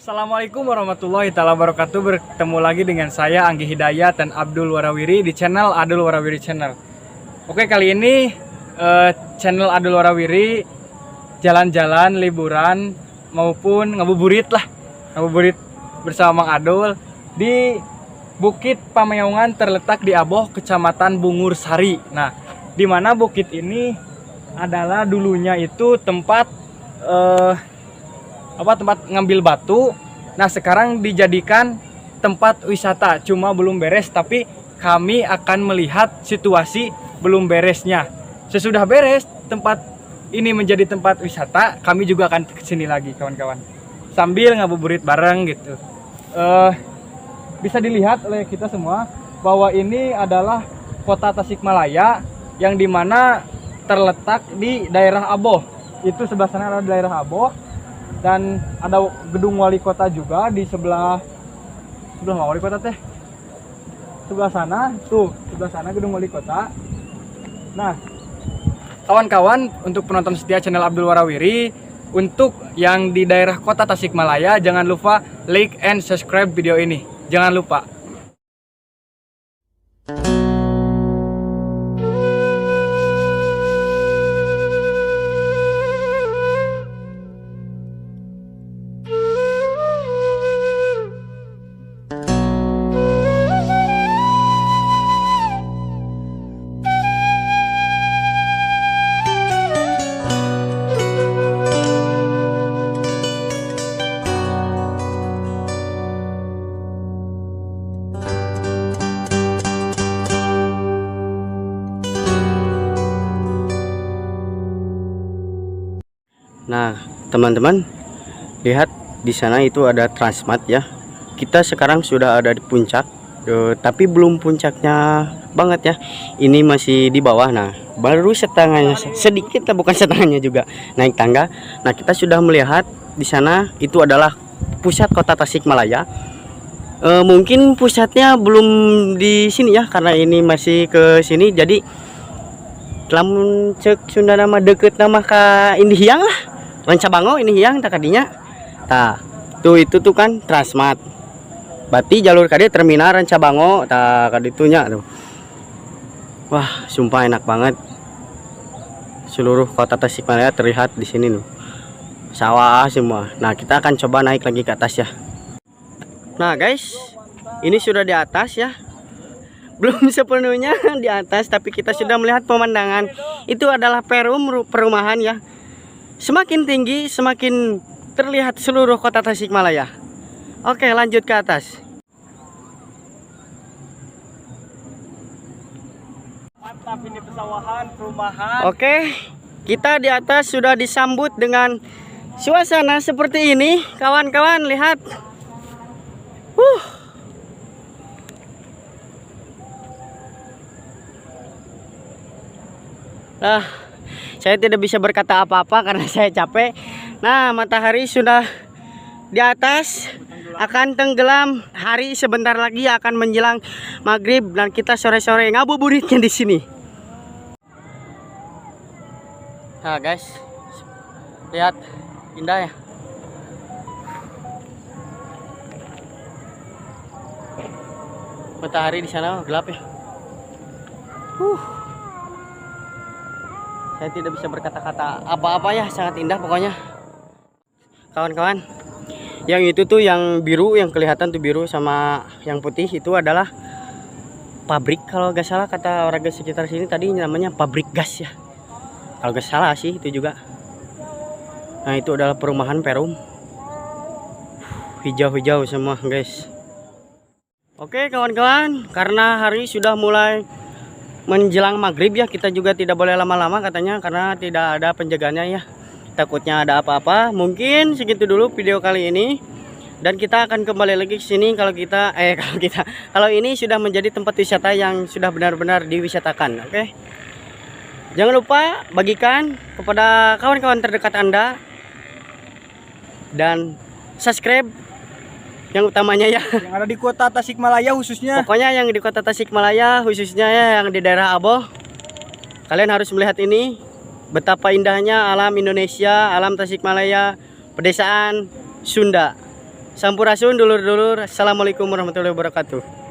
Assalamualaikum warahmatullahi wabarakatuh. Bertemu lagi dengan saya Anggi Hidayat dan Abdul Warawiri di channel Abdul Warawiri Channel. Oke, kali ini channel Abdul Warawiri jalan-jalan, liburan maupun ngabuburit lah. Ngabuburit bersama Mang Adul di Bukit Pameongan terletak di Aboh, Kecamatan Bungur Sari. Nah, di mana bukit ini adalah dulunya itu tempat tempat ngambil batu. Nah, sekarang dijadikan tempat wisata, cuma belum beres, tapi kami akan melihat situasi belum beresnya. Sesudah beres tempat ini menjadi tempat wisata, kami juga akan kesini lagi kawan-kawan, sambil ngabuburit bareng gitu. Bisa dilihat oleh kita semua bahwa ini adalah kota Tasikmalaya yang dimana terletak di daerah Aboh. Itu sebelah sana adalah daerah Aboh. Dan ada gedung wali kota juga di sebelah wali kota teh. Sebelah sana, sebelah sana gedung wali kota. Nah, kawan-kawan, untuk penonton setia channel Abdul Warawiri, untuk yang di daerah kota Tasikmalaya, jangan lupa like and subscribe video ini. Jangan lupa. Nah, teman-teman, lihat di sana itu ada Transmart ya. Kita sekarang sudah ada di puncak, tapi belum puncaknya banget ya. Ini masih di bawah. Nah, baru setengahnya, sedikit lah, bukan setengahnya juga, naik tangga. Nah, kita sudah melihat di sana itu adalah pusat kota Tasikmalaya. Mungkin pusatnya belum di sini ya, karena ini masih ke sini. Jadi lamun cek Sunda nama deket nama ka Indihiang lah, Rancabango ini yang tak kadinya. Tah, itu tuh kan Transmart. Berarti jalur kade terminal Rancabango, tak kaditunya tuh. Wah, sumpah enak banget. Seluruh kota Tasikmalaya terlihat di sini tuh. Sawah semua. Nah, kita akan coba naik lagi ke atas ya. Nah, guys, ini sudah di atas ya. Belum sepenuhnya di atas, tapi kita sudah melihat pemandangan. Itu adalah perumahan ya. Semakin tinggi semakin terlihat seluruh kota Tasikmalaya. Oke, lanjut ke atas. Mantap, ini pesawahan, perumahan. Oke, kita di atas sudah disambut dengan suasana seperti ini. Kawan-kawan, lihat. Saya tidak bisa berkata apa-apa karena saya capek. Nah, matahari sudah di atas, akan tenggelam. Hari sebentar lagi akan menjelang maghrib dan kita sore-sore ngabuburitnya di sini. Nah, guys, lihat, indah ya. Matahari di sana gelap ya. Saya tidak bisa berkata-kata apa-apa ya, sangat indah pokoknya. Kawan-kawan, yang itu tuh yang biru, yang kelihatan tuh biru sama yang putih itu adalah pabrik, kalau gak salah kata warga sekitar sini tadi namanya pabrik gas ya. Kalau gak salah sih itu juga. Nah, itu adalah perumahan Perum. Hijau-hijau semua guys. Oke kawan-kawan, karena hari sudah mulai menjelang maghrib ya, kita juga tidak boleh lama-lama katanya karena tidak ada penjaganya ya, takutnya ada apa-apa. Mungkin segitu dulu video kali ini, dan kita akan kembali lagi ke sini kalau ini sudah menjadi tempat wisata yang sudah benar-benar diwisatakan. Oke, jangan lupa bagikan kepada kawan-kawan terdekat Anda dan subscribe yang utamanya ya, Yang ada di kota Tasikmalaya khususnya. pokoknya yang di kota Tasikmalaya khususnya ya, yang di daerah Aboh. Kalian harus melihat ini, betapa indahnya alam Indonesia, alam Tasikmalaya, pedesaan Sunda. Sampurasun dulur-dulur. Assalamualaikum warahmatullahi wabarakatuh.